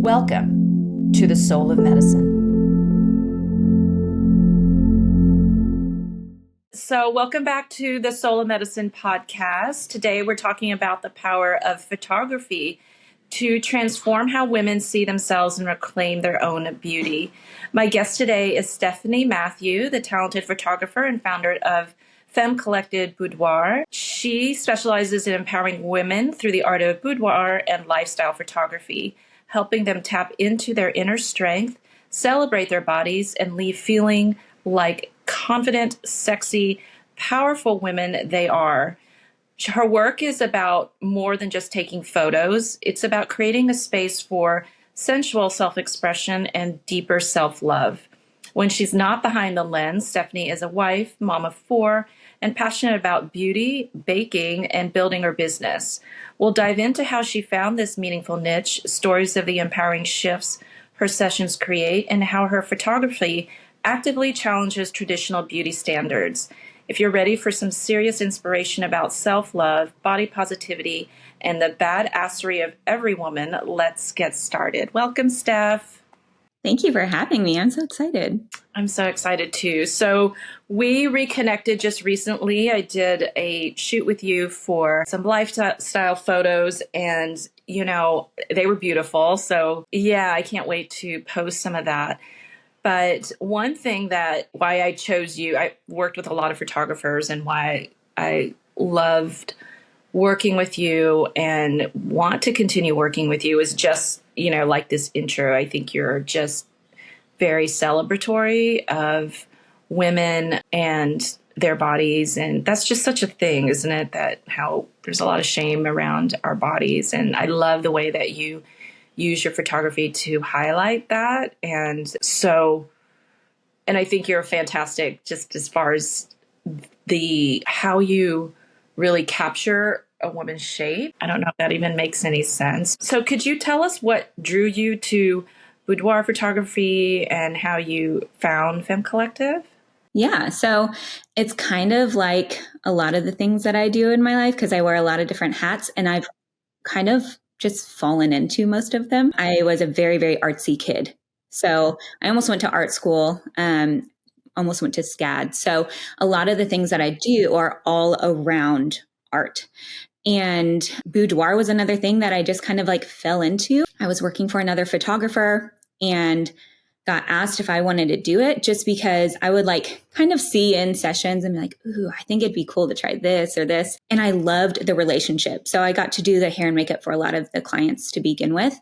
Welcome to the Soul of Medicine. So welcome back to the Soul of Medicine podcast. Today we're talking about the power of photography to transform how women see themselves and reclaim their own beauty. My guest today is Stephanie Matthew, the talented photographer and founder of Femme Collective Boudoir. She specializes in empowering women through the art of boudoir and lifestyle photography, helping them tap into their inner strength, celebrate their bodies, and leave feeling like confident, sexy, powerful women they are. Her work is about more than just taking photos. It's about creating a space for sensual self-expression and deeper self-love. When she's not behind the lens, Stephanie is a wife, mom of 4, and passionate about beauty, baking, and building her business. We'll dive into how she found this meaningful niche, stories of the empowering shifts her sessions create, and how her photography actively challenges traditional beauty standards. If you're ready for some serious inspiration about self-love, body positivity, and the badassery of every woman, let's get started. Welcome, Steph. Thank you for having me. I'm so excited. I'm so excited too. So we reconnected just recently. I did a shoot with you for some lifestyle photos and, they were beautiful. So yeah, I can't wait to post some of that. But one thing why I chose you, I worked with a lot of photographers, and why I loved working with you and want to continue working with you is just, like this intro. I think you're just very celebratory of women and their bodies. And that's just such a thing, isn't it? That how there's a lot of shame around our bodies. And I love the way that you use your photography to highlight that. And I think you're fantastic just as far as how you really capture a woman's shape. I don't know if that even makes any sense. So could you tell us what drew you to boudoir photography and how you found Femme Collective? Yeah. So it's kind of like a lot of the things that I do in my life, because I wear a lot of different hats, and I've kind of just fallen into most of them. I was a very, very artsy kid. So I almost went to art school, almost went to SCAD. So a lot of the things that I do are all around art. And boudoir was another thing that I just kind of like fell into. I was working for another photographer and got asked if I wanted to do it, just because I would like kind of see in sessions and be like, ooh, I think it'd be cool to try this or this. And I loved the relationship. So I got to do the hair and makeup for a lot of the clients to begin with,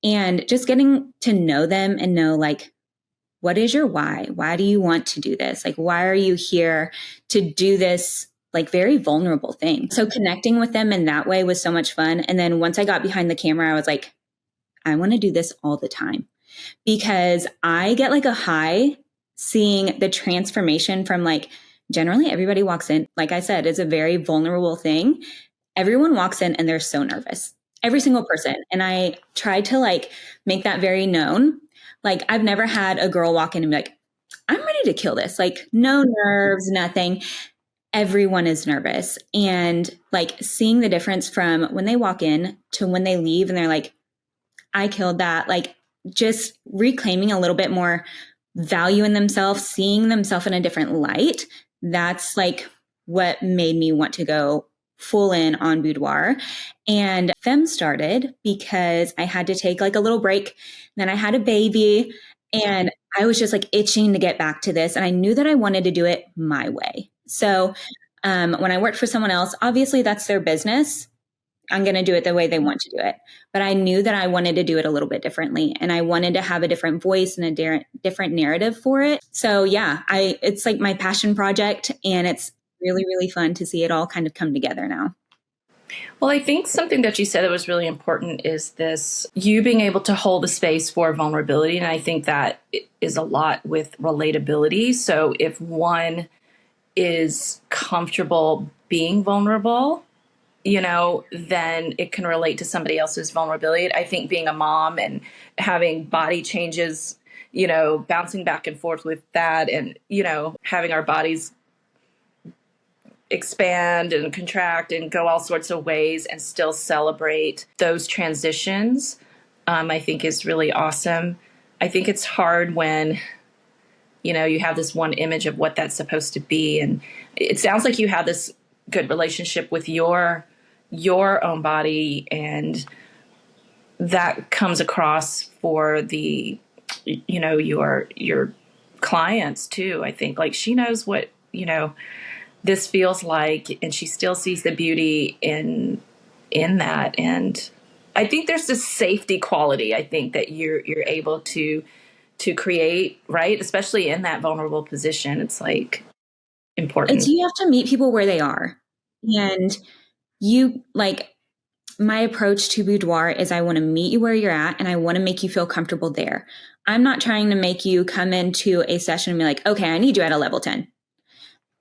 and just getting to know them and know like, what is your why? Why do you want to do this? Like, why are you here to do this like very vulnerable thing? So connecting with them in that way was so much fun. And then once I got behind the camera, I was like, I want to do this all the time, because I get like a high seeing the transformation from like, generally everybody walks in, like I said, it's a very vulnerable thing. Everyone walks in and they're so nervous, every single person. And I try to like make that very known. Like I've never had a girl walk in and be like, I'm ready to kill this. Like no nerves, nothing. Everyone is nervous. And like seeing the difference from when they walk in to when they leave and they're like, I killed that. Like just reclaiming a little bit more value in themselves, seeing themselves in a different light. That's like what made me want to go full in on boudoir. And Femme started because I had to take like a little break. Then I had a baby and I was just like itching to get back to this. And I knew that I wanted to do it my way. So when I worked for someone else, obviously that's their business. I'm going to do it the way they want to do it. But I knew that I wanted to do it a little bit differently. And I wanted to have a different voice and a different narrative for it. So yeah, it's like my passion project, and it's really, really fun to see it all kind of come together now. Well, I think something that you said that was really important is you being able to hold the space for vulnerability. And I think that is a lot with relatability. So if one is comfortable being vulnerable, then it can relate to somebody else's vulnerability. I think being a mom and having body changes, bouncing back and forth with that, and, having our bodies expand and contract and go all sorts of ways and still celebrate those transitions I think is really awesome. I think it's hard when, you have this one image of what that's supposed to be. And it sounds like you have this good relationship with your own body, and that comes across for the, your clients too. I think like she knows what, this feels like, and she still sees the beauty in that. And I think there's this safety quality, I think, that you're able to create, right? Especially in that vulnerable position. It's like important. You have to meet people where they are. And you like, my approach to boudoir is I want to meet you where you're at, and I want to make you feel comfortable there. I'm not trying to make you come into a session and be like, okay, I need you at a level 10.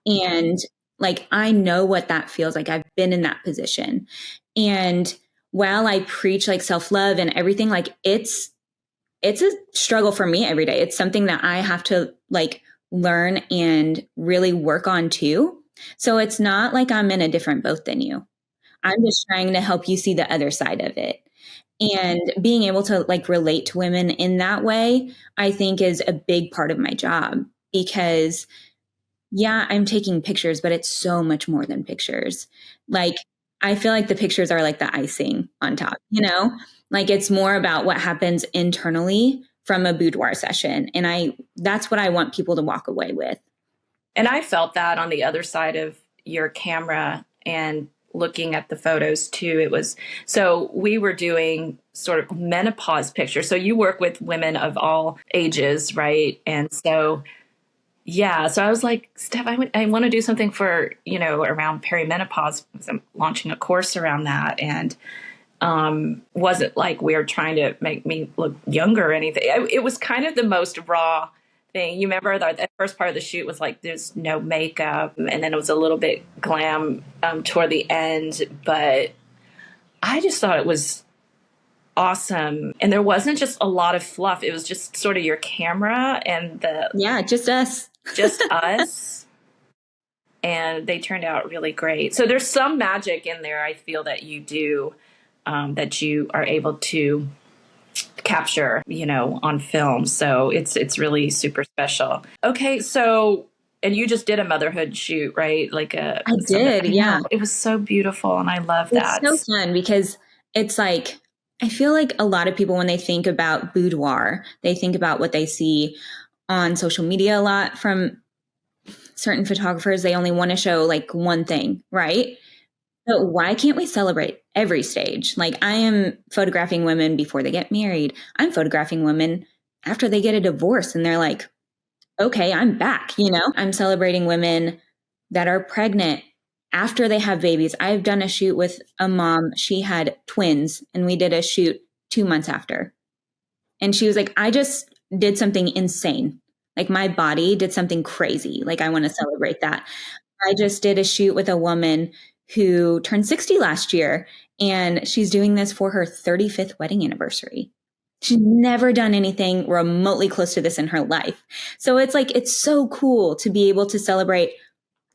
And like, I know what that feels like. I've been in that position. And while I preach like self-love and everything, like it's a struggle for me every day. It's something that I have to like learn and really work on too. So it's not like I'm in a different boat than you. I'm just trying to help you see the other side of it. And being able to like relate to women in that way, I think is a big part of my job, because yeah, I'm taking pictures, but it's so much more than pictures. Like, I feel like the pictures are like the icing on top, like it's more about what happens internally from a boudoir session. And that's what I want people to walk away with. And I felt that on the other side of your camera and looking at the photos too. So we were doing sort of menopause pictures. So you work with women of all ages, right? And so, yeah. So I was like, Steph, I want to do something for, around perimenopause, because I'm launching a course around that. And wasn't like we were trying to make me look younger or anything. It was kind of the most raw thing. You remember the first part of the shoot was like there's no makeup, and then it was a little bit glam toward the end. But I just thought it was awesome, and there wasn't just a lot of fluff. It was just sort of your camera and just us. And they turned out really great. So there's some magic in there, I feel, that you do, that you are able to capture, on film. So it's really super special. Okay, so, and you just did a motherhood shoot, right? I did, yeah. It was so beautiful, and I love that. It's so fun because it's like, I feel like a lot of people, when they think about boudoir, they think about what they see on social media a lot from certain photographers. They only want to show like one thing, right? But why can't we celebrate every stage? Like, I am photographing women before they get married. I'm photographing women after they get a divorce and they're like, okay, I'm back, I'm celebrating women that are pregnant after they have babies. I've done a shoot with a mom. She had twins, and we did a shoot 2 months after. And she was like, I just did something insane. Like, my body did something crazy. Like, I want to celebrate that. I just did a shoot with a woman who turned 60 last year, and she's doing this for her 35th wedding anniversary. She's never done anything remotely close to this in her life. So it's like, it's so cool to be able to celebrate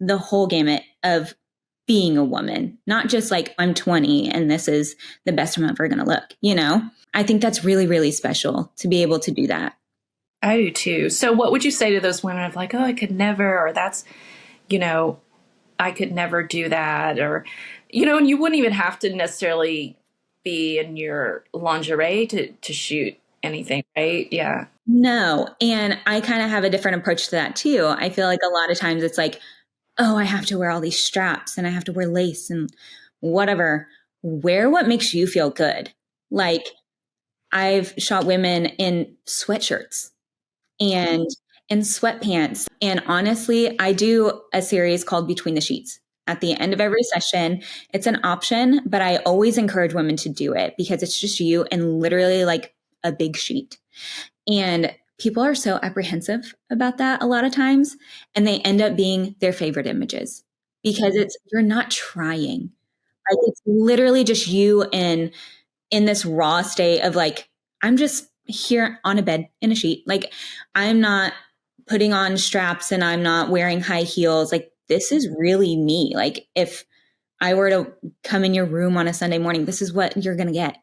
the whole gamut of being a woman, not just like, I'm 20 and this is the best I'm ever going to look, I think that's really, really special to be able to do that. I do too. So what would you say to those women of like, oh, I could never, or that's, I could never do that, or, and you wouldn't even have to necessarily be in your lingerie to shoot anything, right? Yeah. No. And I kind of have a different approach to that too. I feel like a lot of times it's like, oh, I have to wear all these straps and I have to wear lace and whatever. Wear what makes you feel good. Like, I've shot women in sweatshirts and in sweatpants. And honestly, I do a series called Between the Sheets. At the end of every session, it's an option, but I always encourage women to do it because it's just you and literally like a big sheet. And people are so apprehensive about that a lot of times, and they end up being their favorite images because you're not trying. Like, it's literally just you in this raw state of like, I'm just here on a bed in a sheet. Like, I'm not putting on straps and I'm not wearing high heels. Like, this is really me. Like, if I were to come in your room on a Sunday morning, this is what you're going to get,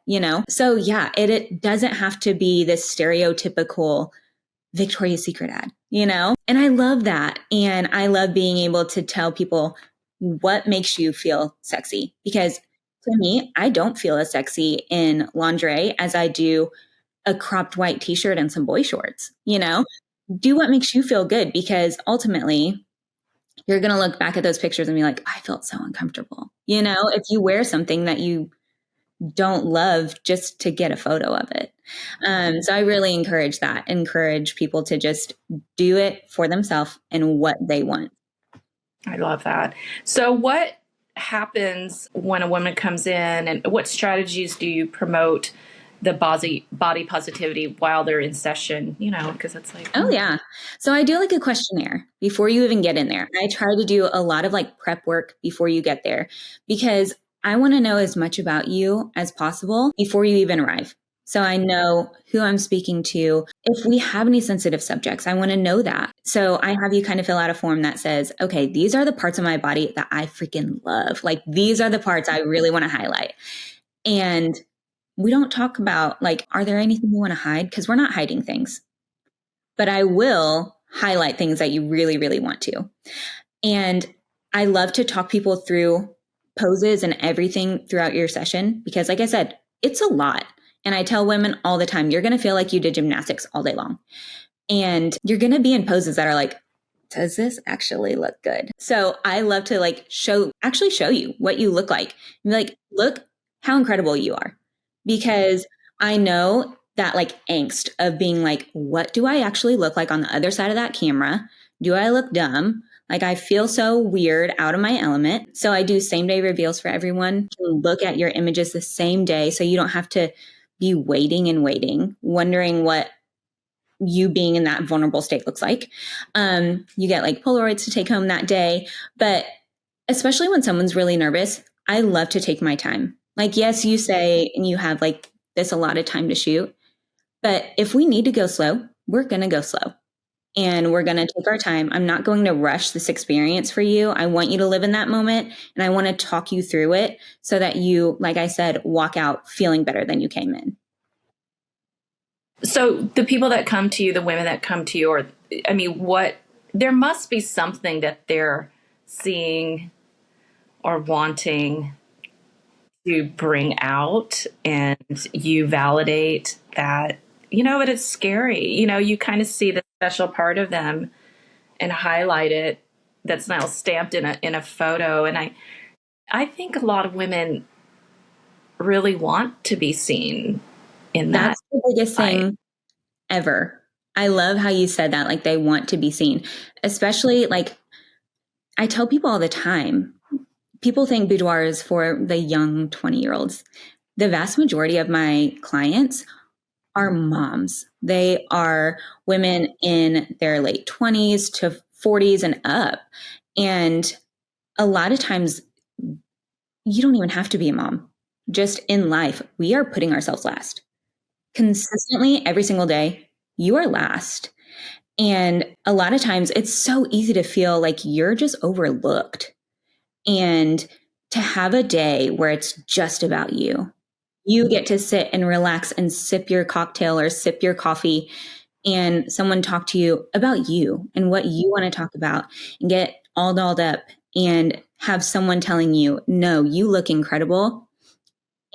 So yeah, it doesn't have to be this stereotypical Victoria's Secret ad, And I love that. And I love being able to tell people what makes you feel sexy, because to me, I don't feel as sexy in lingerie as I do a cropped white t-shirt and some boy shorts, Do what makes you feel good, because ultimately you're going to look back at those pictures and be like, I felt so uncomfortable. If you wear something that you don't love just to get a photo of it. So I really encourage people to just do it for themselves and what they want. I love that. So what happens when a woman comes in, and what strategies do you promote the body positivity while they're in session, because it's like, oh yeah. So I do like a questionnaire before you even get in there. I try to do a lot of like prep work before you get there, because I want to know as much about you as possible before you even arrive. So I know who I'm speaking to. If we have any sensitive subjects, I want to know that. So I have you kind of fill out a form that says, okay, these are the parts of my body that I freaking love. Like, these are the parts I really want to highlight. And we don't talk about like, are there anything you want to hide? Because we're not hiding things. But I will highlight things that you really, really want to. And I love to talk people through poses and everything throughout your session, because like I said, it's a lot. And I tell women all the time, you're going to feel like you did gymnastics all day long. And you're going to be in poses that are like, does this actually look good? So I love to like show you what you look like. And be like, look how incredible you are. Because I know that like angst of being like, what do I actually look like on the other side of that camera? Do I look dumb? Like, I feel so weird, out of my element. So I do same day reveals for everyone. You can look at your images the same day, so you don't have to be waiting, wondering what you being in that vulnerable state looks like. You get like Polaroids to take home that day. But especially when someone's really nervous, I love to take my time. Like, yes, you say, and you have like this allotted time to shoot. But if we need to go slow, we're going to go slow. And we're going to take our time. I'm not going to rush this experience for you. I want you to live in that moment, and I want to talk you through it so that you, like I said, walk out feeling better than you came in. So the people that come to you, the women that come to you, or, I mean, there must be something that they're seeing or wanting to bring out, and you validate that, but it's scary. You kind of see the special part of them and highlight it that's now stamped in a photo. And I think a lot of women really want to be seen in that. That's the biggest thing ever. I love how you said that, like, they want to be seen. Especially, like, I tell people all the time, people think boudoir is for the young 20-year-olds. The vast majority of my clients are moms. They are women in their late 20s to 40s and up. And a lot of times, you don't even have to be a mom. Just in life, we are putting ourselves last. Consistently, every single day, you are last. And a lot of times, it's so easy to feel like you're just overlooked. And to have a day where it's just about you, you get to sit and relax and sip your cocktail or sip your coffee, and someone talk to you about you and what you want to talk about, and get all dolled up and have someone telling you, no, you look incredible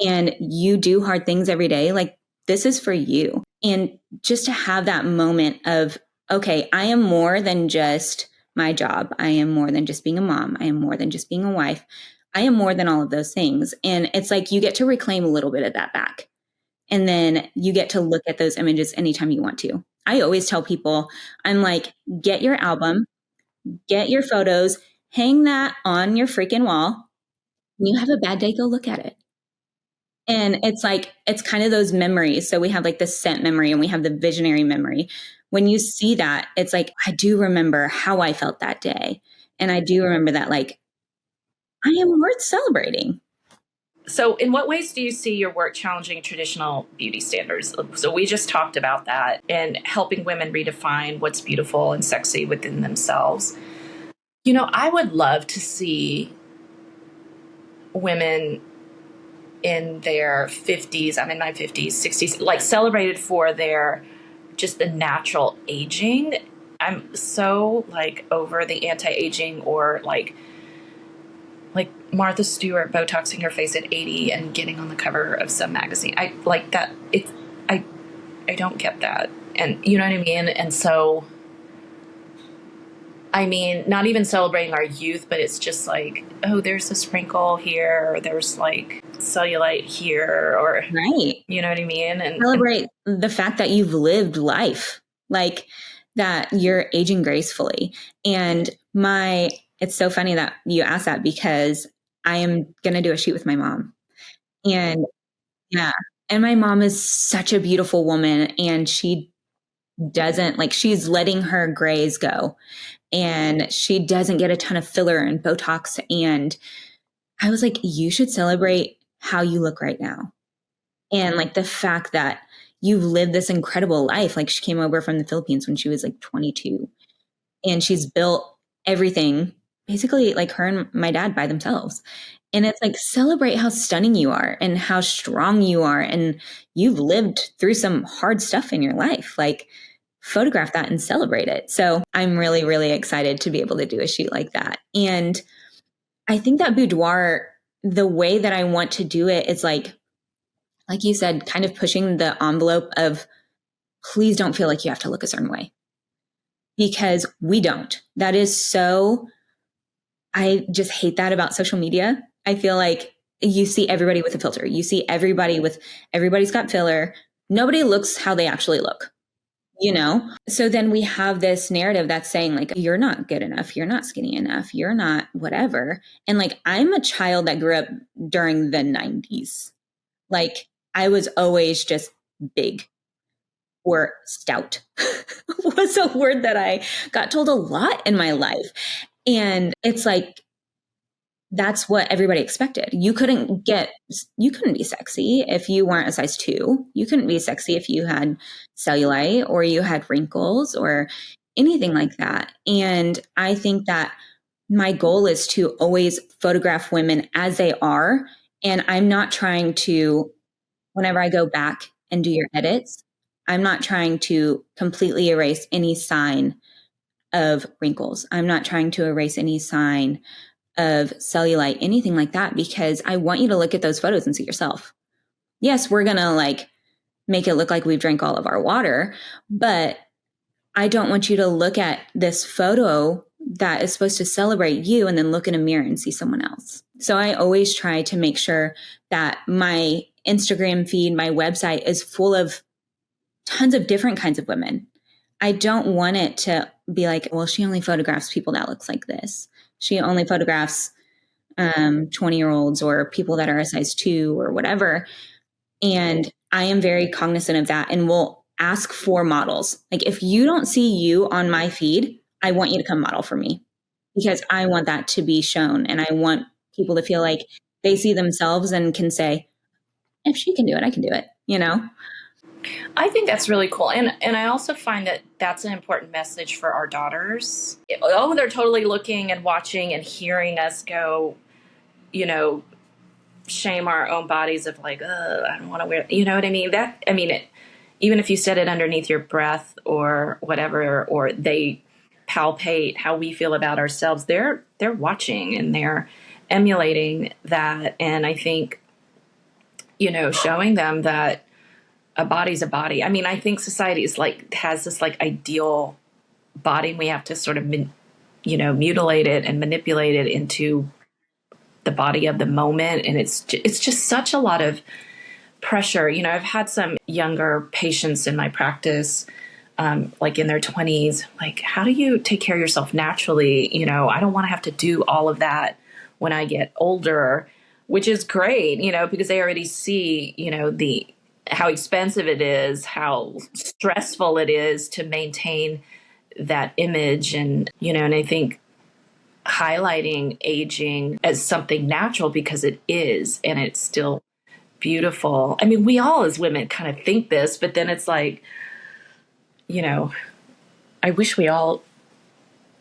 and you do hard things every day. Like, this is for you. And just to have that moment of, okay, I am more than just my job. I am more than just being a mom. I am more than just being a wife. I am more than all of those things. And it's like you get to reclaim a little bit of that back. And then you get to look at those images anytime you want to. I always tell people, I'm like, get your album, get your photos, hang that on your freaking wall. When you have a bad day, go look at it. And it's like, it's kind of those memories. So we have like the scent memory and we have the visionary memory. When you see that, it's like, I do remember how I felt that day. And I do remember that, like, I am worth celebrating. So in what ways do you see your work challenging traditional beauty standards? So we just talked about that, and helping women redefine what's beautiful and sexy within themselves. I would love to see women in their 50s, I'm in my 50s, 60s, like celebrated for their just the natural aging. I'm so like over the anti-aging or like Martha Stewart Botoxing her face at 80 and getting on the cover of some magazine. I like that. I I don't get that. And you know what I mean? And so, I mean, not even celebrating our youth, but it's just like, oh, there's a sprinkle here, or there's like cellulite here, or, Right. you know what I mean? And Celebrate the fact that you've lived life, like that you're aging gracefully. And it's so funny that you asked that because I am going to do a shoot with my mom. And yeah, and my mom is such a beautiful woman, and she doesn't like, she's letting her grays go, and she doesn't get a ton of filler and Botox. And I was like, you should celebrate how you look right now. And like the fact that you've lived this incredible life. Like she came over from the Philippines when she was like 22, and she's built everything basically like her and my dad by themselves. And it's like, celebrate how stunning you are and how strong you are. And you've lived through some hard stuff in your life. Like, photograph that and celebrate it. So I'm really, really excited to be able to do a shoot like that. And I think that boudoir, the way that I want to do it is like you said, kind of pushing the envelope of, please don't feel like you have to look a certain way, because we don't. That is so, I just hate that about social media. I feel like you see everybody with a filter. You see everybody's got filler. Nobody looks how they actually look, you know? So then we have this narrative that's saying like, you're not good enough. You're not skinny enough. You're not whatever. And like, I'm a child that grew up during the 90s. Like, I was always just big, or stout was a word that I got told a lot in my life. And it's like, that's what everybody expected. You couldn't be sexy if you weren't a size 2. You couldn't be sexy if you had cellulite or you had wrinkles or anything like that. And I think that my goal is to always photograph women as they are. And I'm not trying to, whenever I go back and do your edits, I'm not trying to completely erase any sign of wrinkles. I'm not trying to erase any sign of cellulite, anything like that, because I want you to look at those photos and see yourself. Yes, we're going to like make it look like we've drank all of our water, but I don't want you to look at this photo that is supposed to celebrate you and then look in a mirror and see someone else. So I always try to make sure that my Instagram feed, my website is full of tons of different kinds of women. I don't want it to be like, well, she only photographs people that looks like this. She only photographs 20-year-olds or people that are a size 2 or whatever. And I am very cognizant of that and will ask for models. Like, if you don't see you on my feed, I want you to come model for me, because I want that to be shown. And I want people to feel like they see themselves and can say, if she can do it, I can do it, you know? I think that's really cool. And I also find that that's an important message for our daughters. Oh, they're totally looking and watching and hearing us go, you know, shame our own bodies of like, I don't want to wear, you know what I mean? Even if you said it underneath your breath or whatever, or they palpate how we feel about ourselves, they're watching and they're emulating that. And I think, you know, showing them that a body's a body. I mean, I think society is like, has this like ideal body, and we have to sort of, mutilate it and manipulate it into the body of the moment. And it's just such a lot of pressure. You know, I've had some younger patients in my practice, like in their 20s, like, how do you take care of yourself naturally? You know, I don't want to have to do all of that when I get older, which is great, you know, because they already see, you know, how expensive it is, how stressful it is to maintain that image. And, you know, and I think highlighting aging as something natural, because it is, and it's still beautiful. I mean, we all as women kind of think this, but then it's like, you know, I wish we all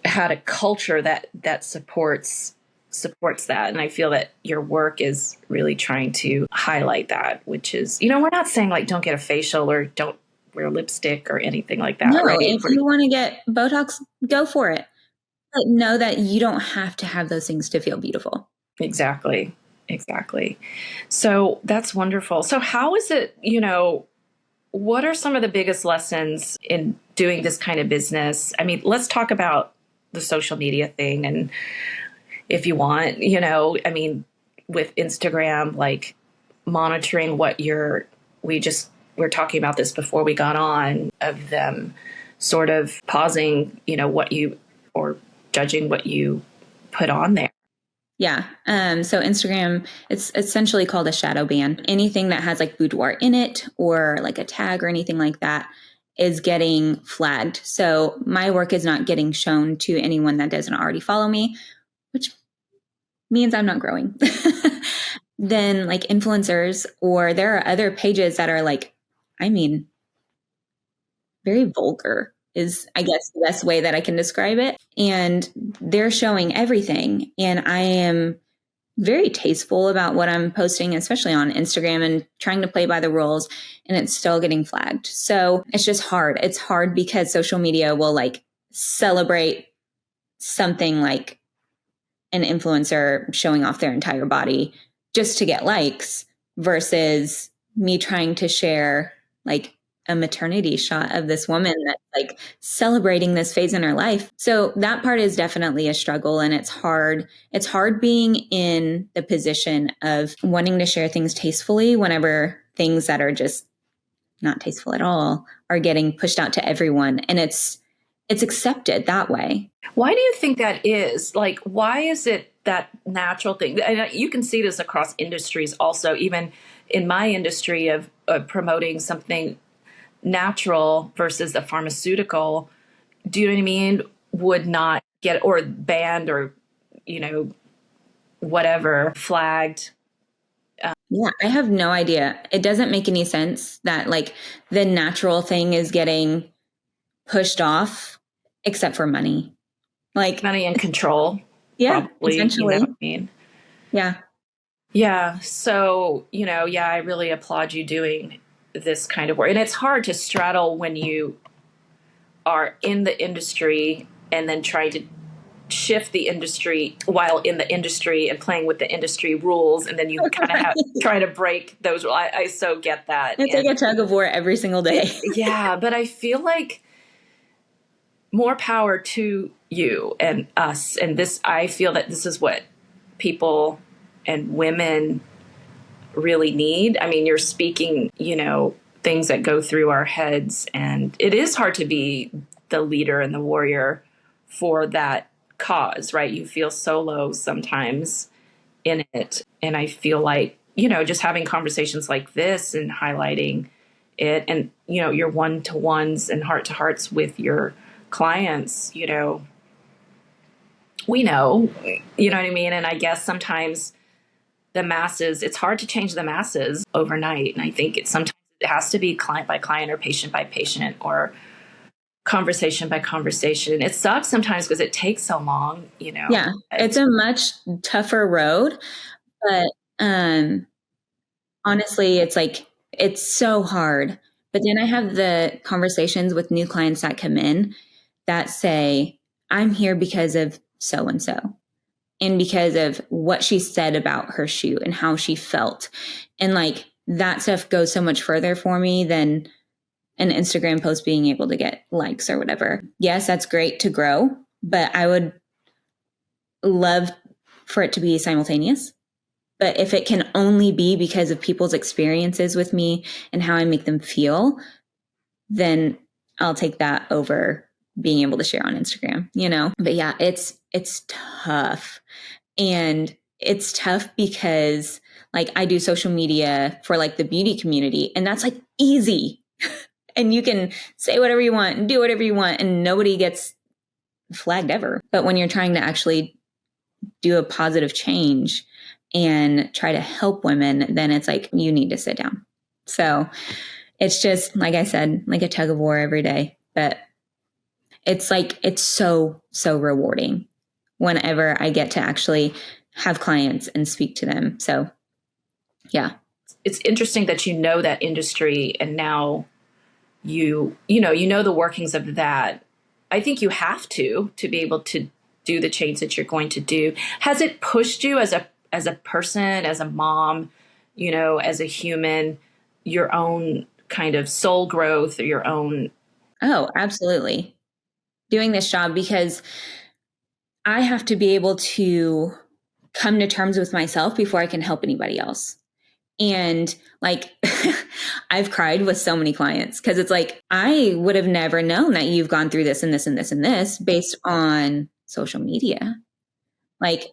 had a culture that supports supports that. And I feel that your work is really trying to highlight that, which is, you know, we're not saying like don't get a facial or don't wear lipstick or anything like that, No, right? if you want to get Botox, go for it. But know that you don't have to have those things to feel beautiful. Exactly. Exactly. So that's wonderful. So how is it, you know, what are some of the biggest lessons in doing this kind of business? I mean, let's talk about the social media thing. And if you want, you know, I mean, with Instagram, like monitoring what we're talking about this before we got on, of them sort of pausing, you know, or judging what you put on there. Yeah. So Instagram, it's essentially called a shadow ban. Anything that has like boudoir in it or like a tag or anything like that is getting flagged. So my work is not getting shown to anyone that doesn't already follow me, which means I'm not growing. Then like influencers, or there are other pages that are like, I mean, very vulgar is, I guess, the best way that I can describe it. And they're showing everything. And I am very tasteful about what I'm posting, especially on Instagram, and trying to play by the rules, and it's still getting flagged. So it's just hard. It's hard because social media will like celebrate something like an influencer showing off their entire body just to get likes, versus me trying to share like a maternity shot of this woman that's like celebrating this phase in her life. So that part is definitely a struggle, and it's hard. It's hard being in the position of wanting to share things tastefully whenever things that are just not tasteful at all are getting pushed out to everyone, and it's accepted that way. Why do you think that is? Like, why is it that natural thing? And you can see this across industries also, even in my industry of promoting something natural versus a pharmaceutical, do you know what I mean? Would not get, or banned, or, you know, whatever, flagged. Yeah, I have no idea. It doesn't make any sense that like the natural thing is getting pushed off, except for money. Like Money and control. Yeah, probably, essentially. you know what I mean? Yeah. Yeah. So, you know, yeah, I really applaud you doing this kind of work. And it's hard to straddle when you are in the industry and then try to shift the industry while in the industry and playing with the industry rules. And then you kind of have try to break those. I so get that. It's like a tug of war every single day. Yeah. But I feel like more power to you and us. And this, I feel that this is what people and women really need. I mean, you're speaking, you know, things that go through our heads, and it is hard to be the leader and the warrior for that cause, right? You feel so low sometimes in it. And I feel like, you know, just having conversations like this and highlighting it, and, you know, your one-to-ones and heart-to-hearts with your clients, you know, we know, you know what I mean? And I guess sometimes the masses, it's hard to change the masses overnight. And I think sometimes it has to be client by client or patient by patient or conversation by conversation. It sucks sometimes because it takes so long, you know. Yeah, it's a much tougher road, but honestly, it's like, it's so hard. But then I have the conversations with new clients that come in that say, I'm here because of so and so, and because of what she said about her shoot and how she felt. And like that stuff goes so much further for me than an Instagram post being able to get likes or whatever. Yes, that's great to grow, but I would love for it to be simultaneous. But if it can only be because of people's experiences with me and how I make them feel, then I'll take that over being able to share on Instagram, you know? But yeah, it's tough. And it's tough because like I do social media for like the beauty community, and that's like easy. And you can say whatever you want and do whatever you want, and nobody gets flagged ever. But when you're trying to actually do a positive change and try to help women, then it's like, you need to sit down. So it's just, like I said, like a tug of war every day. But it's like, it's so, so rewarding whenever I get to actually have clients and speak to them. So yeah. It's interesting that you know that industry, and now you know the workings of that. I think you have to be able to do the change that you're going to do. Has it pushed you as a person, as a mom, as a human, your own kind of soul growth, or your own? Oh, absolutely. Doing this job, because I have to be able to come to terms with myself before I can help anybody else. And like, I've cried with so many clients because it's like, I would have never known that you've gone through this and this and this and this based on social media. Like,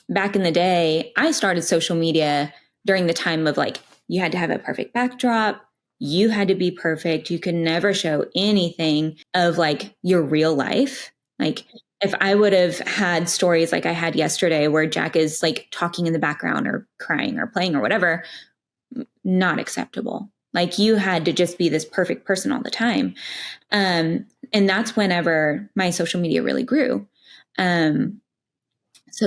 back in the day, I started social media during the time of like, you had to have a perfect backdrop. You had to be perfect. You could never show anything of like your real life. Like, if I would have had stories like I had yesterday where Jack is like talking in the background or crying or playing or whatever, not acceptable. Like, you had to just be this perfect person all the time. And that's whenever my social media really grew. So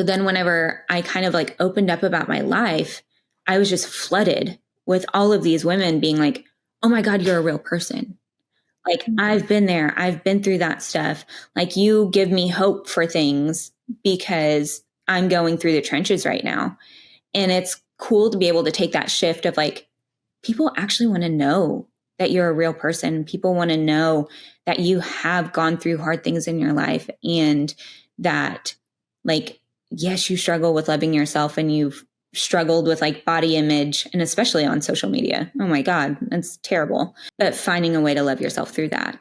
then whenever I kind of like opened up about my life, I was just flooded with all of these women being like, oh my God, you're a real person. Like, I've been there. I've been through that stuff. Like, you give me hope for things because I'm going through the trenches right now. And it's cool to be able to take that shift of like, people actually want to know that you're a real person. People want to know that you have gone through hard things in your life, and that, like, yes, you struggle with loving yourself, and you've struggled with like body image, and especially on social media. Oh my God, that's terrible. But finding a way to love yourself through that.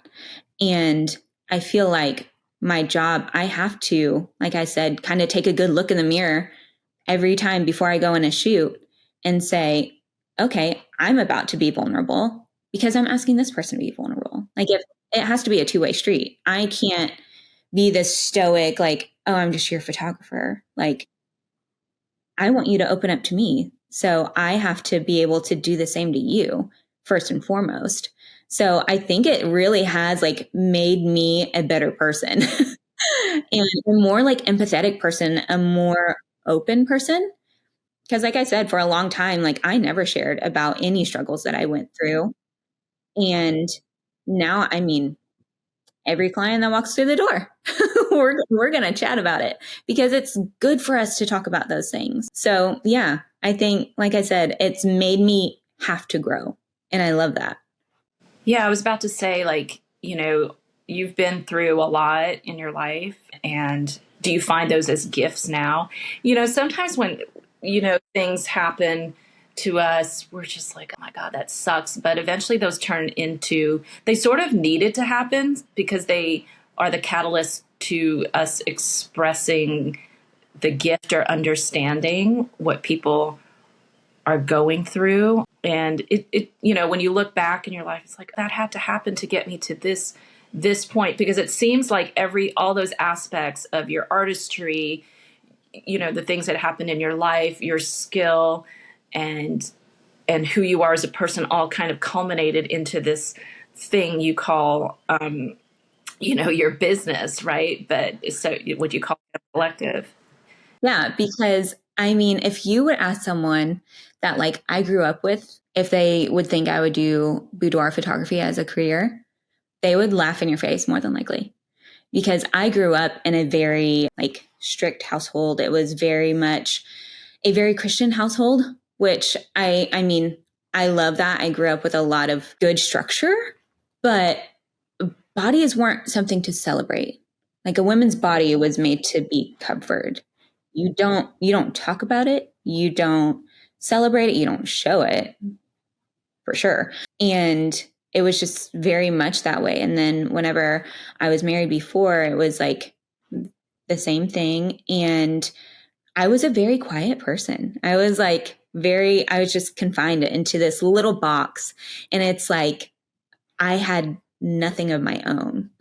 And I feel like my job, I have to, like I said, kind of take a good look in the mirror every time before I go in a shoot and say, okay, I'm about to be vulnerable because I'm asking this person to be vulnerable. Like, if it has to be a two-way street, I can't be this stoic, like, oh, I'm just your photographer. Like, I want you to open up to me. So I have to be able to do the same to you first and foremost. So I think it really has like made me a better person and a more like empathetic person, a more open person. Because like I said, for a long time, like, I never shared about any struggles that I went through. And now, I mean, every client that walks through the door, we're going to chat about it because it's good for us to talk about those things. So yeah, I think, like I said, it's made me have to grow. And I love that. Yeah, I was about to say, like, you've been through a lot in your life, and do you find those as gifts now? Sometimes when, things happen to us, we're just like, oh my God, that sucks. But eventually those turn into, they sort of needed to happen because they are the catalyst to us expressing the gift or understanding what people are going through. And when you look back in your life, it's like, that had to happen to get me to this point, because it seems like all those aspects of your artistry, the things that happened in your life, your skill, and who you are as a person, all kind of culminated into this thing you call, your business, right? But so what you call a collective. Yeah, because I mean, if you would ask someone that like I grew up with, if they would think I would do boudoir photography as a career, they would laugh in your face more than likely. Because I grew up in a very like strict household. It was very much a very Christian household, which I mean, I love that. I grew up with a lot of good structure, but bodies weren't something to celebrate. Like, a woman's body was made to be covered. You don't talk about it, you don't celebrate it, you don't show it, for sure. And it was just very much that way. And then whenever I was married before, it was like the same thing. And I was a very quiet person. I was just confined into this little box. And it's like I had nothing of my own.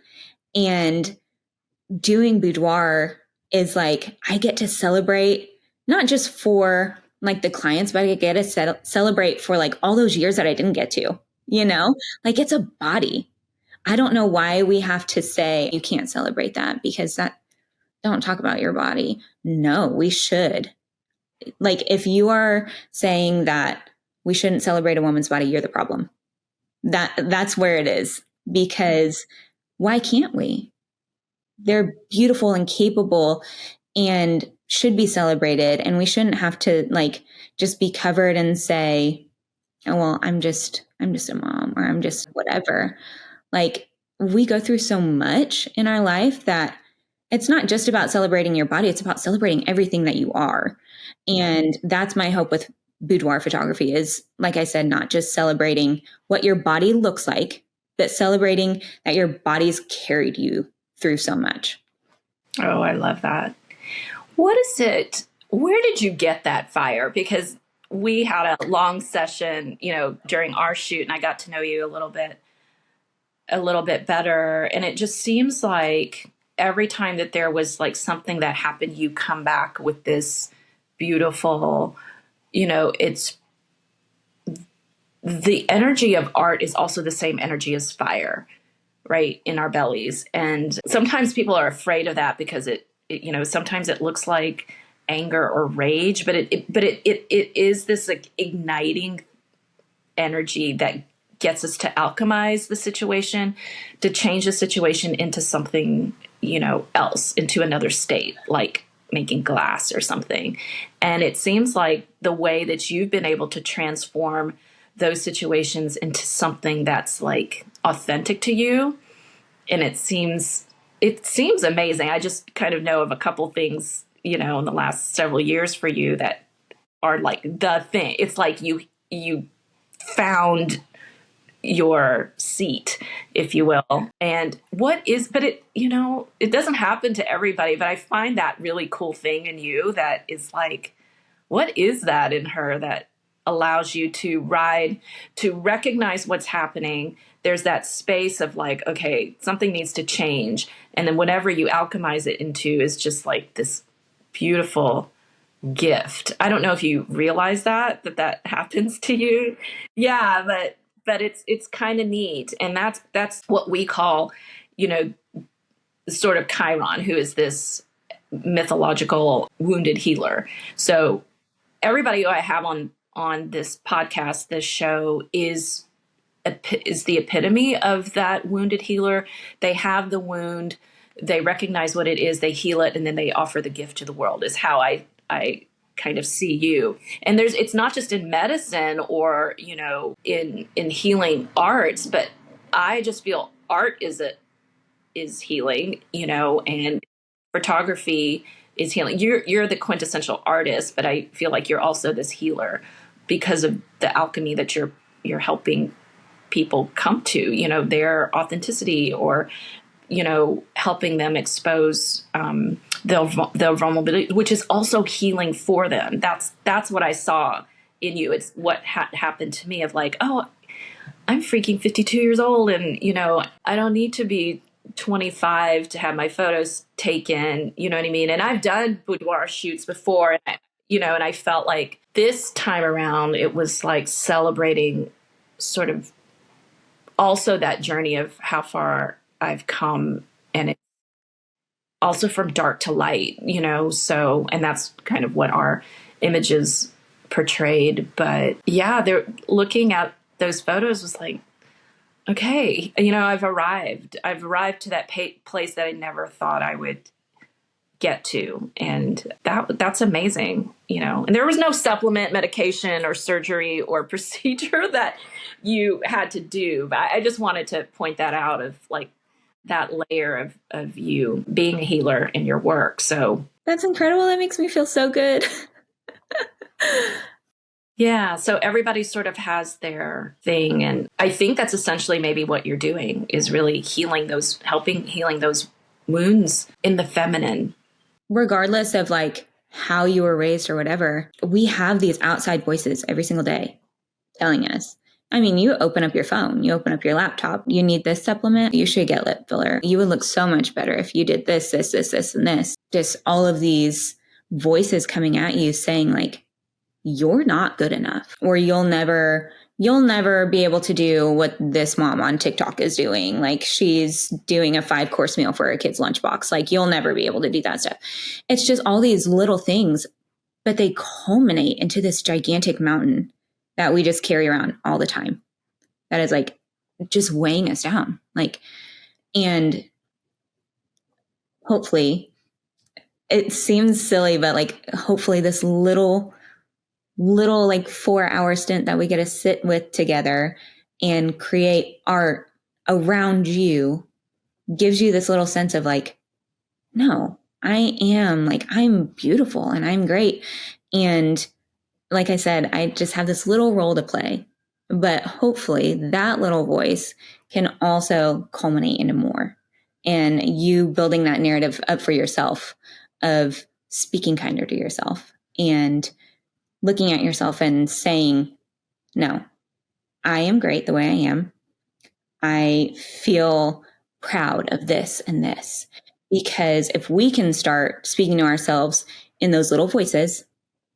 And doing boudoir is like, I get to celebrate not just for like the clients, but I get to celebrate for like all those years that I didn't get to, like, it's a body. I don't know why we have to say you can't celebrate that, because that, don't talk about your body. No, we should. Like, if you are saying that we shouldn't celebrate a woman's body, you're the problem. That's where it is. Because why can't we? They're beautiful and capable and should be celebrated. And we shouldn't have to like just be covered and say, oh, well, I'm just a mom, or I'm just whatever. Like, we go through so much in our life that it's not just about celebrating your body. It's about celebrating everything that you are. And that's my hope with boudoir photography is, like I said, not just celebrating what your body looks like, but celebrating that your body's carried you through so much. Oh, I love that. What is it? Where did you get that fire? Because we had a long session, during our shoot, and I got to know you a little bit better. And it just seems like every time that there was like something that happened, you come back with this beautiful, it's the energy of art is also the same energy as fire, right, in our bellies. And sometimes people are afraid of that because it sometimes it looks like anger or rage, but it is this like igniting energy that gets us to alchemize the situation, to change the situation into something, else, into another state, like making glass or something. And it seems like the way that you've been able to transform those situations into something that's like authentic to you. And it seems amazing. I just kind of know of a couple things, in the last several years for you that are like the thing. It's like you found your seat, if you will. And but it doesn't happen to everybody, but I find that really cool thing in you that is like, what is that in her that allows you to recognize what's happening? There's that space of like, okay, something needs to change. And then whatever you alchemize it into is just like this beautiful gift. I don't know if you realize that happens to you. Yeah, but it's kind of neat. And that's what we call, sort of Chiron, who is this mythological wounded healer. So everybody who I have on this podcast, this show is the epitome of that wounded healer. They have the wound, they recognize what it is, they heal it, and then they offer the gift to the world, is how I kind of see you. And it's not just in medicine or, in healing arts, but I just feel art is healing, and photography is healing. You're the quintessential artist, but I feel like you're also this healer because of the alchemy that you're helping people come to, their authenticity, or, helping them expose their vulnerability, which is also healing for them. That's what I saw in you. It's what happened to me of like, oh, I'm freaking 52 years old, and, I don't need to be 25 to have my photos taken, you know what I mean? And I've done boudoir shoots before, and and I felt like this time around, it was like celebrating sort of also that journey of how far I've come, and it's also from dark to light, so, and that's kind of what our images portrayed. But yeah, they're looking at those photos was like, okay, I've arrived to that place that I never thought I would get to. And that's amazing, and there was no supplement, medication, or surgery or procedure that you had to do. But I just wanted to point that out, of like that layer of you being a healer in your work. So that's incredible. That makes me feel so good. Yeah. So everybody sort of has their thing. And I think that's essentially maybe what you're doing, is really healing those wounds in the feminine. Regardless of like how you were raised or whatever, we have these outside voices every single day telling us. I mean, you open up your phone, you open up your laptop, you need this supplement, you should get lip filler. You would look so much better if you did this, and this. Just all of these voices coming at you saying like, you're not good enough, or you'll never be able to do what this mom on TikTok is doing. Like, she's doing a 5-course meal for her kid's lunchbox. Like, you'll never be able to do that stuff. It's just all these little things but they culminate into this gigantic mountain that we just carry around all the time. That is like just weighing us down. Like, and hopefully it seems silly, but like, hopefully this little like 4-hour stint that we get to sit with together and create art around you gives you this little sense of like, no, I'm beautiful and I'm great. And like I said, I just have this little role to play, but hopefully that little voice can also culminate into more, and you building that narrative up for yourself of speaking kinder to yourself and looking at yourself and saying, no, I am great the way I am. I feel proud of this and this. Because if we can start speaking to ourselves in those little voices,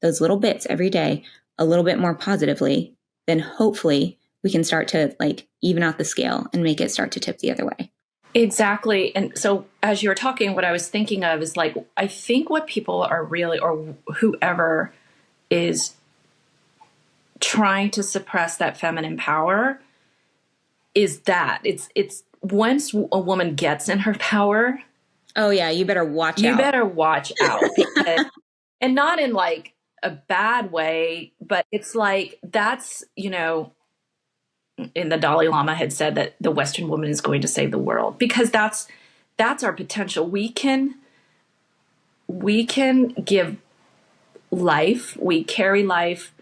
those little bits every day, a little bit more positively, then hopefully we can start to like even out the scale and make it start to tip the other way. Exactly. And so as you were talking, what I was thinking of is like, I think what people are really, or whoever is trying to suppress that feminine power, is that it's once a woman gets in her power. Oh yeah, you better watch out. You better watch out. Because, and not in like a bad way, but it's like, that's, and the Dalai Lama had said that the Western woman is going to save the world, because that's our potential. We can give life. We carry life.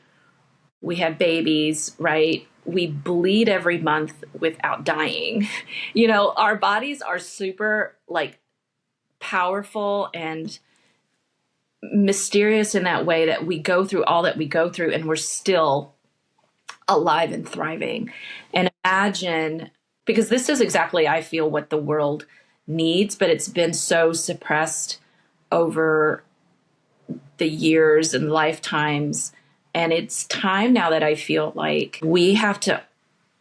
We have babies, right? We bleed every month without dying. Our bodies are super like powerful and mysterious in that way, that we go through all that we go through and we're still alive and thriving. And imagine, because this is exactly, I feel, what the world needs, but it's been so suppressed over the years and lifetimes. And it's time now that I feel like we have to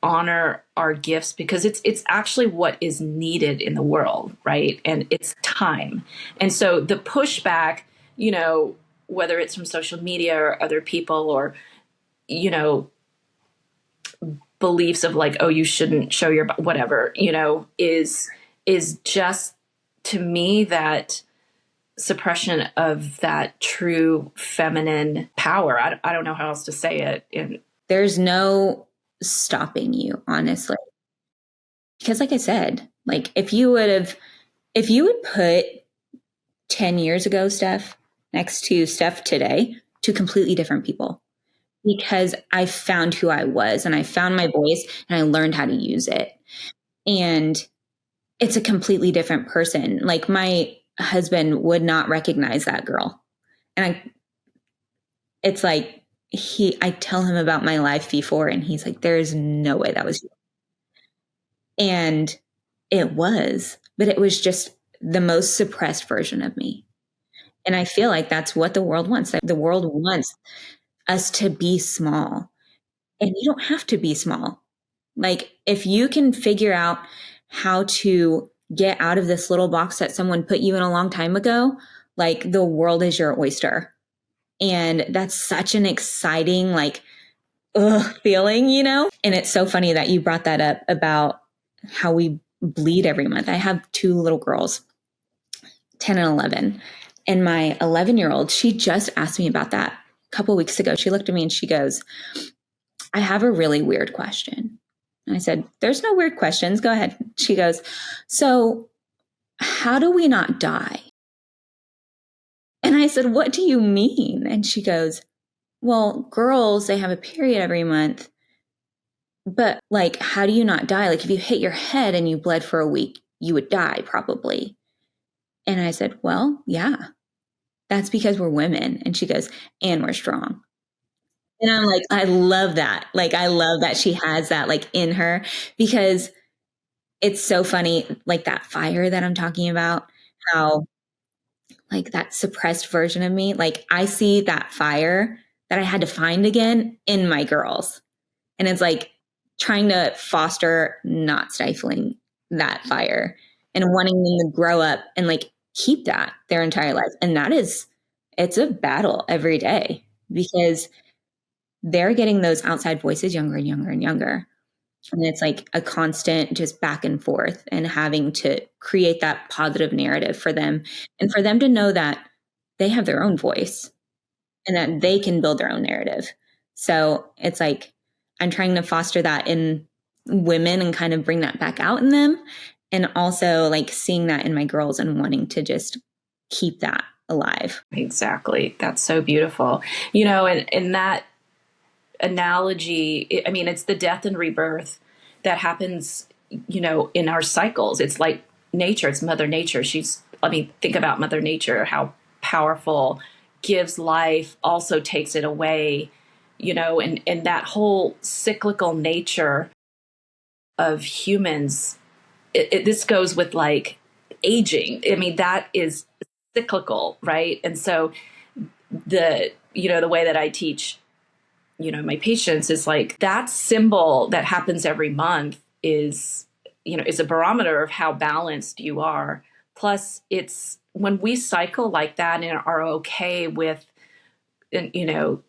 honor our gifts, because it's actually what is needed in the world, right? And it's time. And so the pushback, whether it's from social media or other people, or, beliefs of like, oh, you shouldn't show your whatever, is just, to me, that suppression of that true feminine power. I don't know how else to say it. There's no stopping you, honestly. Because like I said, like if you would put 10 years ago Steph next to Steph today, two completely different people. Because I found who I was and I found my voice and I learned how to use it. And it's a completely different person. Like my husband would not recognize that girl. And it's like, I tell him about my life before and he's like, there is no way that was you. And it was, but it was just the most suppressed version of me. And I feel like that's what the world wants. The world wants us to be small. And you don't have to be small. Like if you can figure out how to get out of this little box that someone put you in a long time ago, like the world is your oyster. And that's such an exciting, like, feeling, And it's so funny that you brought that up about how we bleed every month. I have two little girls, 10 and 11. And my 11-year-old, she just asked me about that a couple of weeks ago. She looked at me and she goes, I have a really weird question. And I said, there's no weird questions. Go ahead. She goes, so how do we not die? And I said, what do you mean? And she goes, well, girls, they have a period every month. But like, how do you not die? Like if you hit your head and you bled for a week, you would die probably. And I said, well, yeah, that's because we're women. And she goes, and we're strong. And I'm like, I love that. Like, I love that she has that like in her, because it's so funny. Like that fire that I'm talking about, how like that suppressed version of me, like I see that fire that I had to find again in my girls. And it's like trying to foster not stifling that fire and wanting them to grow up and like keep that their entire life. And that is it's a battle every day because they're getting those outside voices younger and younger and younger. And it's like a constant just back and forth and having to create that positive narrative for them and for them to know that they have their own voice and that they can build their own narrative. So it's like I'm trying to foster that in women and kind of bring that back out in them. And also like seeing that in my girls and wanting to just keep that alive. Exactly. That's so beautiful. You know, and in that analogy, I mean, it's the death and rebirth that happens, you know, in our cycles. It's like nature, it's Mother Nature. Think about Mother Nature, how powerful, gives life, also takes it away, you know, and that whole cyclical nature of humans. This goes with like aging. I mean, that is cyclical, right? And so the way that I teach, you know, my patients is like that symbol that happens every month is a barometer of how balanced you are. Plus, it's when we cycle like that and are okay with, you know,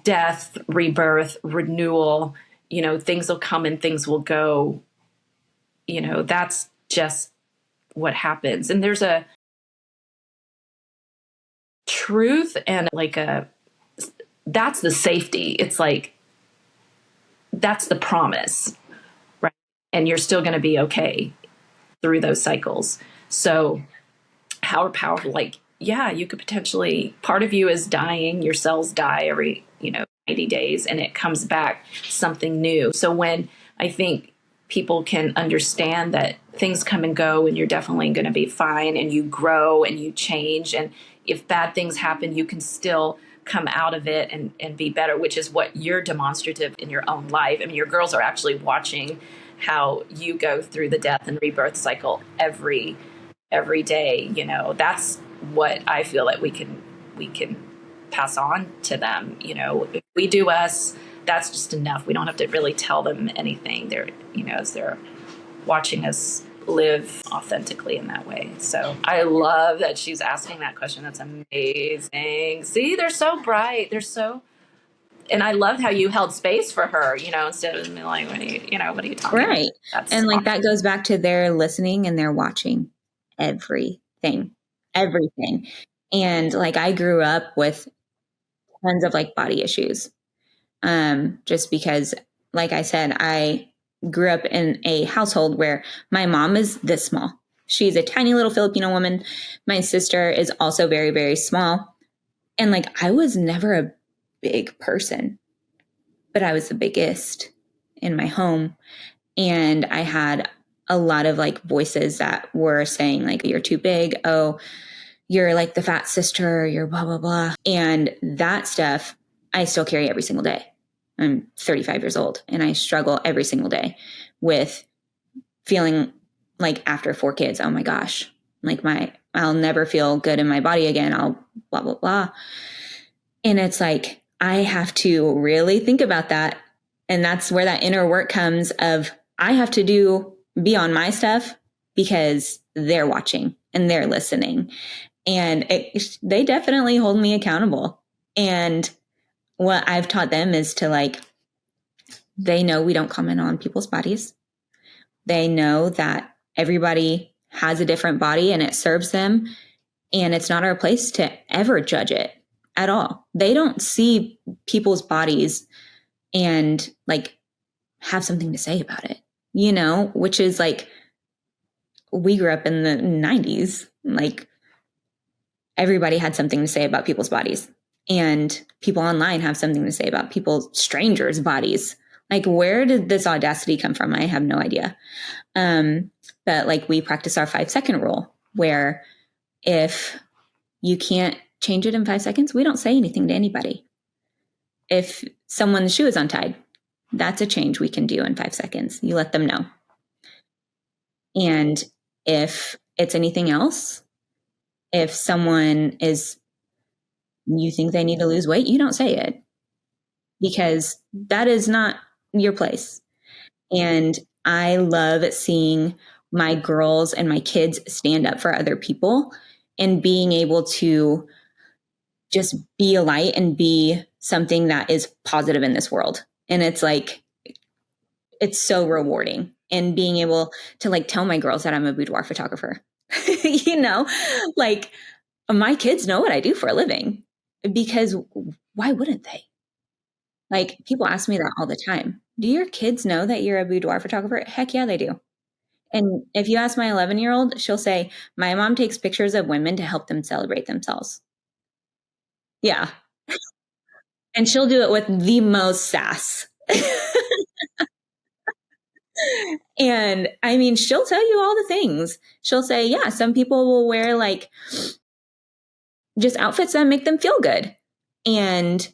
death, rebirth, renewal, you know, things will come and things will go, you know, that's just what happens. And there's a truth and like that's the safety. It's like, that's the promise, right? And you're still going to be okay through those cycles. So how powerful, like, yeah, you could potentially, part of you is dying, your cells die every, 90 days and it comes back something new. So when I think people can understand that things come and go and you're definitely going to be fine and you grow and you change. And if bad things happen, you can still come out of it and be better, which is what you're demonstrative in your own life. I mean, your girls are actually watching how you go through the death and rebirth cycle every day. You know, that's what I feel that we can pass on to them. You know, if we do us, that's just enough. We don't have to really tell them anything. They're, as they're watching us live authentically in that way. So I love that she's asking that question. That's amazing. See, they're so bright. And I love how you held space for her, instead of like, what are you talking right. about? That's and like awesome. that goes back to their listening and they're watching everything. And like I grew up with tons of like body issues. Just because, like I said, I grew up in a household where my mom is this small. She's a tiny little Filipino woman. My sister is also very, very small. And like, I was never a big person, but I was the biggest in my home. And I had a lot of like voices that were saying like, you're too big. Oh, you're like the fat sister, you're blah, blah, blah. And that stuff I still carry every single day. I'm 35 years old and I struggle every single day with feeling like after 4 kids, oh my gosh, like I'll never feel good in my body again. I'll blah, blah, blah. And it's like, I have to really think about that. And that's where that inner work comes of I have to be on my stuff because they're watching and they're listening. And they definitely hold me accountable. And what I've taught them is to like, they know we don't comment on people's bodies. They know that everybody has a different body and it serves them. And it's not our place to ever judge it at all. They don't see people's bodies and like have something to say about it, which is like, we grew up in the 90s. Like everybody had something to say about people's bodies. And people online have something to say about strangers' bodies. Like, where did this audacity come from? I have no idea. But like, we practice our 5-second rule, where if you can't change it in 5 seconds, we don't say anything to anybody. If someone's shoe is untied, that's a change we can do in 5 seconds. You let them know. And if it's anything else, if you think they need to lose weight, you don't say it because that is not your place. And I love seeing my girls and my kids stand up for other people and being able to just be a light and be something that is positive in this world. And it's like, it's so rewarding. And being able to like tell my girls that I'm a boudoir photographer, you know, like my kids know what I do for a living, because why wouldn't they? Like people ask me that all the time. Do your kids know that you're a boudoir photographer? Heck yeah, they do. And if you ask my 11-year-old, she'll say, my mom takes pictures of women to help them celebrate themselves. Yeah. And she'll do it with the most sass. And I mean, she'll tell you all the things. She'll say, yeah, some people will wear like just outfits that make them feel good. And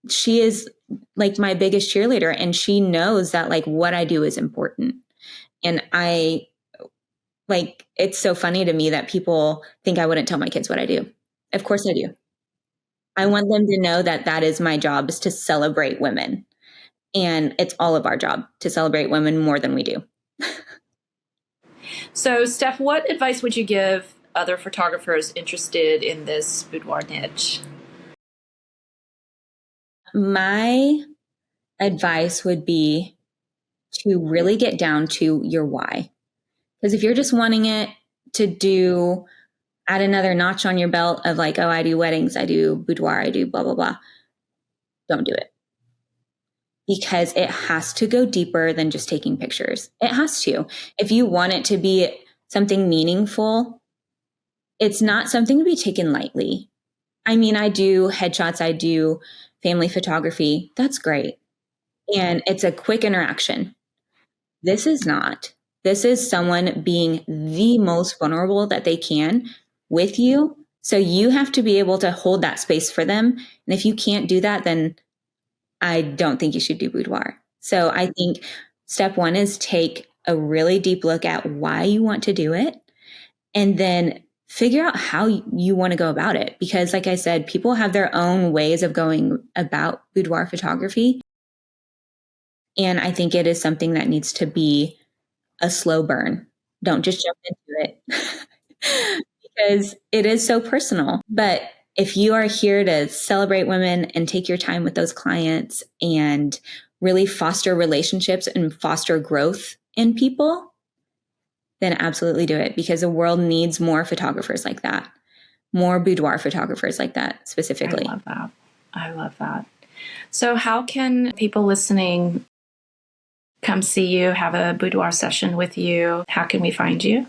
she is like my biggest cheerleader, and she knows that like what I do is important. And I like, it's so funny to me that people think I wouldn't tell my kids what I do. Of course I do. I want them to know that that is my job, is to celebrate women. And it's all of our job to celebrate women more than we do. So, Steph, what advice would you give other photographers interested in this boudoir niche? My advice would be to really get down to your why. Because if you're just wanting it to do, add another notch on your belt of like, oh, I do weddings, I do boudoir, I do blah, blah, blah, don't do it. Because it has to go deeper than just taking pictures. It has to. If you want it to be something meaningful, it's not something to be taken lightly. I mean, I do headshots, I do family photography. That's great. And it's a quick interaction. This is not. This is someone being the most vulnerable that they can with you. So you have to be able to hold that space for them. And if you can't do that, then I don't think you should do boudoir. So I think step one is take a really deep look at why you want to do it, and then figure out how you want to go about it. Because like I said, people have their own ways of going about boudoir photography. And I think it is something that needs to be a slow burn. Don't just jump into it because it is so personal. But if you are here to celebrate women and take your time with those clients and really foster relationships and foster growth in people, then absolutely do it, because the world needs more photographers like that, more boudoir photographers like that specifically. I love that. I love that. So how can people listening come see you, have a boudoir session with you? How can we find you?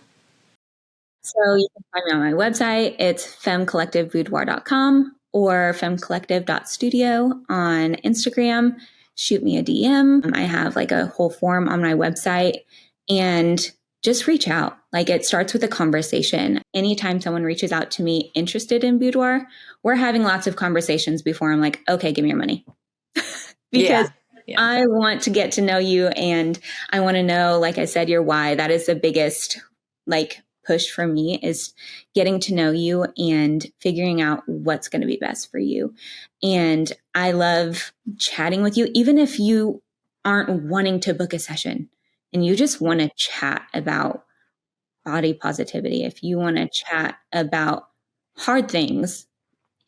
So you can find me on my website. It's femmecollectiveboudoir.com or femmecollective.studio on Instagram. Shoot me a DM. I have like a whole form on my website, and just reach out. Like it starts with a conversation. Anytime someone reaches out to me interested in boudoir, we're having lots of conversations before I'm like, okay, give me your money. Because I want to get to know you, and I want to know, like I said, your why. That is the biggest like push for me, is getting to know you and figuring out what's going to be best for you. And I love chatting with you, even if you aren't wanting to book a session and you just want to chat about body positivity. If you want to chat about hard things,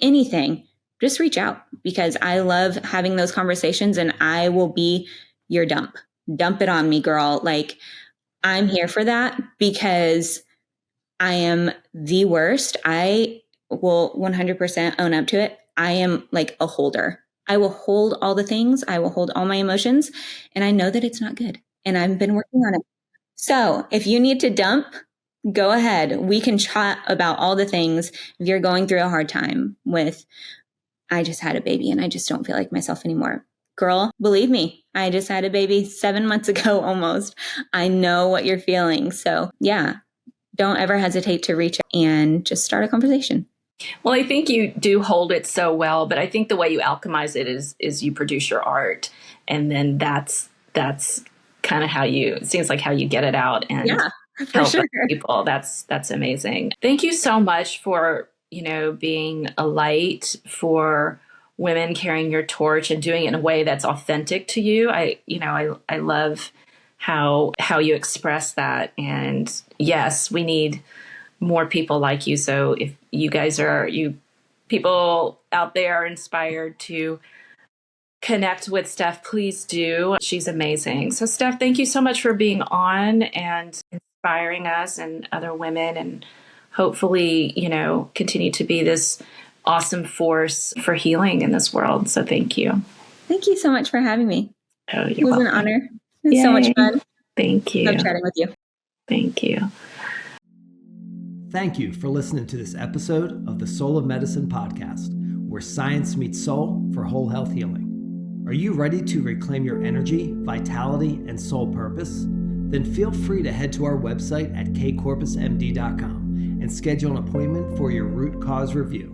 anything, just reach out, because I love having those conversations, and I will be your dump. Dump it on me, girl. Like I'm here for that, because I am the worst. I will 100% own up to it. I am like a holder. I will hold all the things. I will hold all my emotions. And I know that it's not good. And I've been working on it. So if you need to dump, go ahead. We can chat about all the things. If you're going through a hard time with, I just had a baby and I just don't feel like myself anymore. Girl, believe me, I just had a baby 7 months ago almost. I know what you're feeling. So yeah, don't ever hesitate to reach out and just start a conversation. Well, I think you do hold it so well, but I think the way you alchemize it is you produce your art, and then that's kind of how it seems like how you get it out and help other people. That's amazing. Thank you so much for, being a light for women, carrying your torch and doing it in a way that's authentic to you. I love how you express that. And yes, we need more people like you. So if you guys you people out there are inspired to connect with Steph, please do. She's amazing. So Steph, thank you so much for being on and inspiring us and other women, and hopefully, continue to be this awesome force for healing in this world. So thank you. Thank you so much for having me. Oh, it was welcome. An honor. It was so much fun. Thank you. Love chatting with you. Thank you. Thank you for listening to this episode of the Soul of Medicine podcast, where science meets soul for whole health healing. Are you ready to reclaim your energy, vitality, and soul purpose? Then feel free to head to our website at kcorpusmd.com and schedule an appointment for your root cause review.